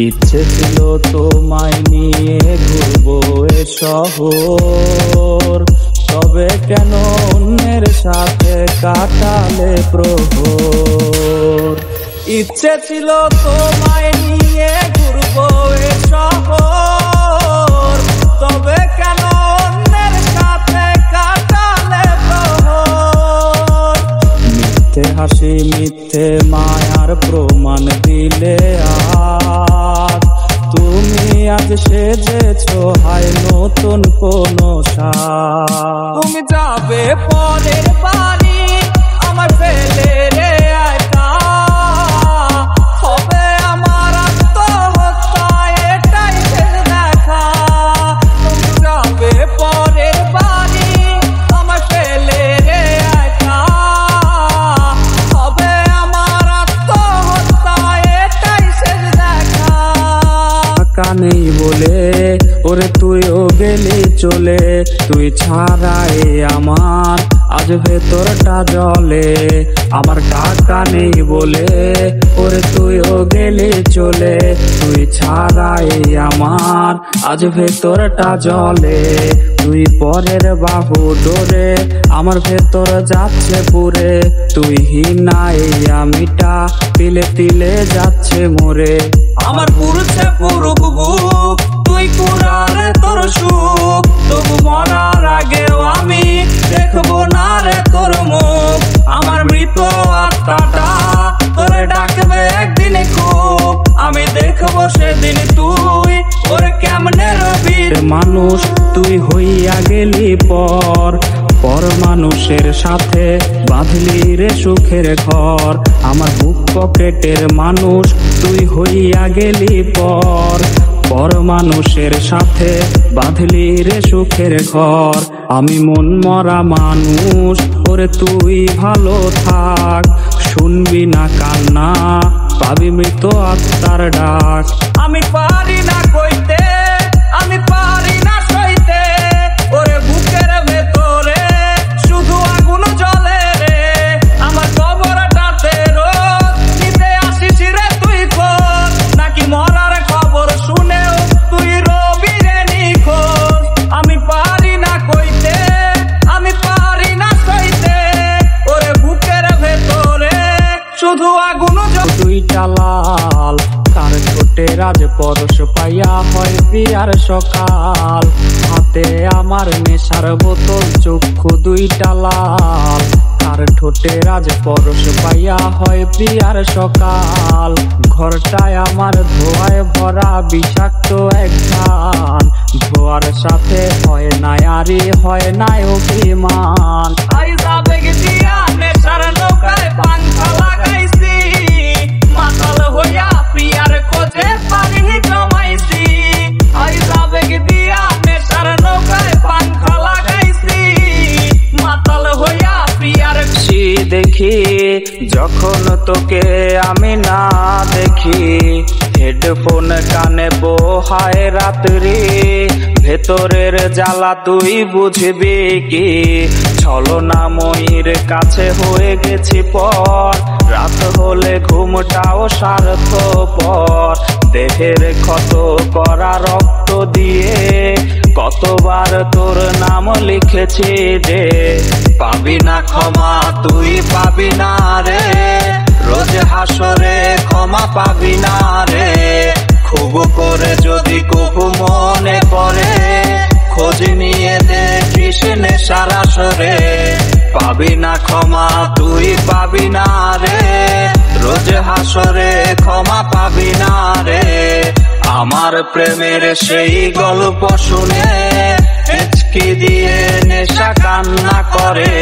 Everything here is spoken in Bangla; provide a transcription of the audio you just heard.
ইচ্ছে ছিল তোমায় নিয়ে ঘুরবো এ শহর, তবে কেন অন্যের সাথে কাটালে প্রহর। ইচ্ছে ছিল তোমায় নিয়ে ঘুরবো এ শহর, তবে কেন অন্যের সাথে কাটালে প্রহর। মিথ্যে হাসি মিথ্যে মায়ার প্রমাণ দিলে আজ, তুমি আজ সেজেছো হায় নতুন কোন সাজ। তুমি যাবে পরের বাড়ি আমার ফেলে রে একা, হবে আমার আত্মহত্যা এটাই শেষ দেখা। তুমি যাবে পরের বাড়ি আমার ফেলে রে একা, হবে আমার আত্মহত্যা এটাই শেষ দেখা। কানেই বলে ওরে তুইও গেলি চলে, তুই ছাড়াই আমার আজ ভেতরটা জলে। আমার টাকা নেই বলে ওরে তুইও গেলি চলে, তুই ছাড়াই আমার আজ ভেতরটা জলে। তুই পরের বাহু ডোরে আমার ভেতর যাচ্ছে পুরে, তুই হিনাই আমিটা তিলে তিলে যাচ্ছে মোরে। আমার পুরুষে পুরুক বুক তুই পুরারে তোর সুখ, তবু মরার আগেও আমি দেখবো না রে তোর মুখ। আমার মৃত আত্মাটা তোরে ডাকবে একদিন খুব, আমি দেখবো সেদিন তুই ওরে কেমনে রবি। মানুষ তুই হইয়া গেলি পর, পর মানুষের সাথে বাঁধলি রে সুখের ঘর। আমার বুক পকেটের মানুষ তুই হইয়া গেলি পর, পর মানুষের সাথে বাঁধলি রে সুখের ঘর। আমি মন মরা মানুষ ওরে তুই ভালো থাক, শুনবি না কান্না পাবি মৃত আত্মার ডাক। আমি পারি না কইতে আমি পারি না সইতে, ওরে বুকের ভেতরে শুধু আগুন জ্বলে রে। আমার কবরটাতে রোজ নিতে আসিস রে তুই খোঁজ, নাকি মরার খবর শুনেও তুই রবি রে নিখোঁজ। আমি পারি না কইতে আমি পারি না সইতে, ওরে বুকের ভেতরে শুধু আগুন জ্বলে। দুইটা লাল কার ঠোঁটে রাজ পরশ পাইয়া হয় প্রিয়ার সকাল, হাতে আমার নেশার বোতল চক্ষু দুইটা লাল। কার ঠোঁটে রাজ পরশ পাইয়া হয় প্রিয়ার সকাল, ঘরটায় আমার ধোয়ায় ভরা বিষাক্ত এক ধান। ধোয়ার সাথে হয় না আরি হয় না অভিমান। আবেগ দিয়া নেশার নৌকায় পাংখা লাগাইছি, মাতাল হইয়া প্রিয়ার খোঁজে পানি জমাইছি। আবেগ দিয়া নেশার নৌকায় পাংখা লাগাইছি, মাতাল হইয়া প্রিয়ার দেখি যখন তোকে আমি না দেখি। হেডফোন কানে বোহায় রাত্রি, ভেতরের জ্বালা তুই বুঝবি কি। ছলনাময়ীর কাছে হয়ে গেছি পর, রাত হলে ঘুমটাও স্বার্থপর। দেহের ক্ষত করা রক্ত দিয়ে কতবার তোর নাম লিখেছি যে, পাবি না ক্ষমা তুই পাবি না রে, রোজ হাসরে ক্ষমা পাবি না রে। খুব করে যদি কবু মনে পড়ে খোঁজ নিয়ে দেখিস নেশার আসরে, পাবি না ক্ষমা তুই পাবি না রে, রোজ হাসরে ক্ষমা পাবি না রে। আমার প্রেমের সেই গল্প শুনে হেঁচকি দিয়ে নেশা কান্না করে।